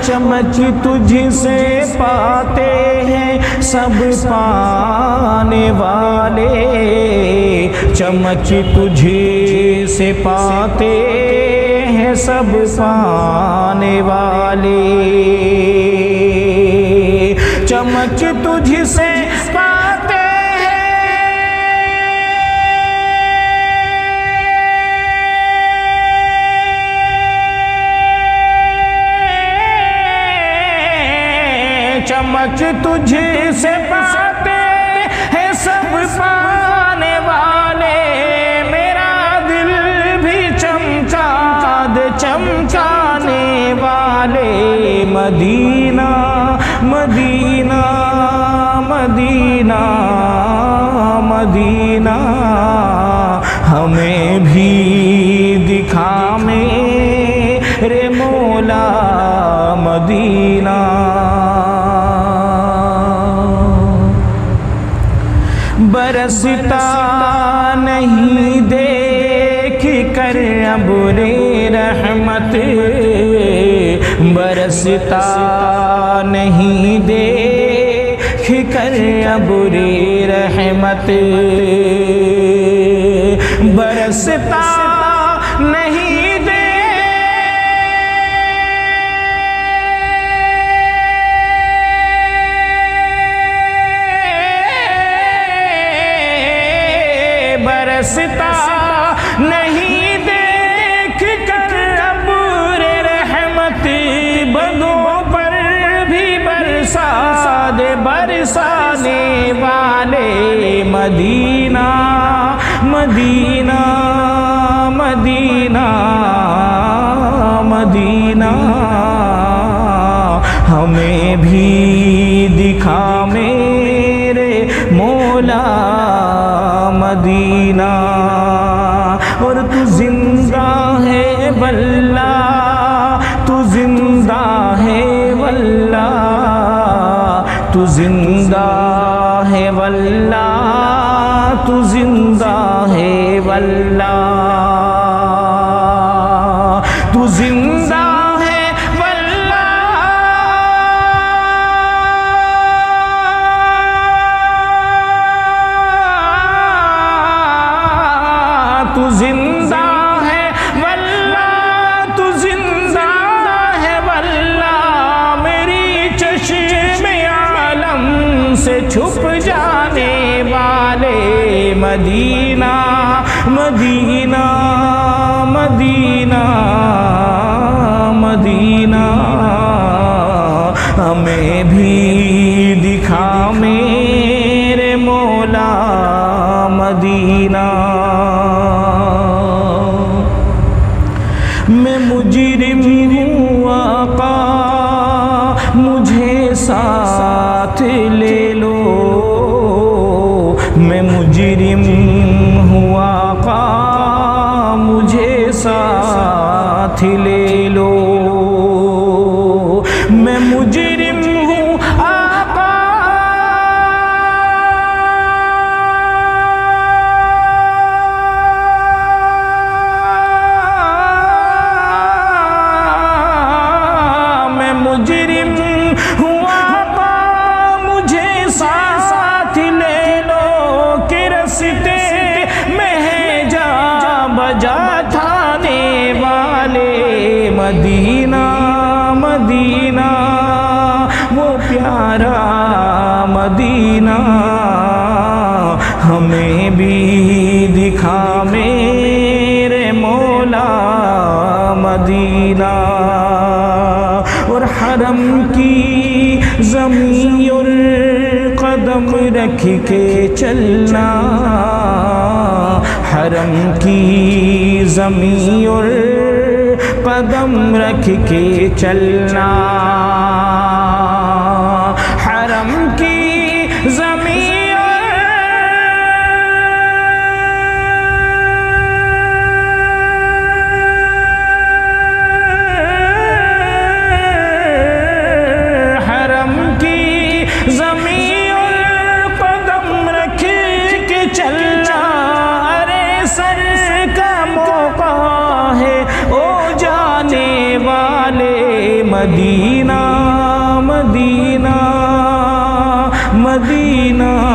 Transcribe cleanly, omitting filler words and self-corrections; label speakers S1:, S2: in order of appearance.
S1: चमक तुझसे पाते हैं सब पाने वाले, चमक तुझे से पाते हैं सब पाने वाले, चमक तुझसे पाते चमक तुझे से पाते हैं सब पाने वाले, मेरा दिल भी चमका दे चमकाने वाले। मदीना मदीना मदीना मदीना हमें भी दिखा मेरे मौला मदीना। बरसता नहीं देख कर अब्रे रहमत, बरसता नहीं देख कर अब्रे रहमत, बरसता नहीं बरसता नहीं देख कर अब्रे रहमत, बंदों पर भी बरसा दे बरसाने वाले। मदीना मदीना मदीना मदीना हमें भी दिखा मेरे मौला मदीना। और तू जिंदा है वल्ला, तू जिंदा है वल्ला, तू जिंदा है वल्ला, तू जिंदा है वल्ला, तू जिंदा है वल्ला, तू जिंदा है वल्ला, तू जिंदा है वल्ला। मेरी चश्मे आलम से छुप जाने वाले। मदीना मदीना मदीना मदीना हमें भी दिखा मेरे मौला मदीना। मैं मुजरिम हूँ आका मुझे साथ ले लो, मैं मुजरिम हूँ आका मुझे साथ ले लो, मैं मुजरिम हूँ आका मुजरिम हुआ पा मुझे साथ ले लो, कि रस्ते में है जा बजा थाने वाले। मदीना मदीना वो प्यारा मदीना हमें भी दिखा मेरे मौला मदीना। और हरम की ज़मीं और कदम रख के चलना, हरम की ज़मीं और कदम रख के चलना, हरम की ज़मीं मदीना मदीना मदीना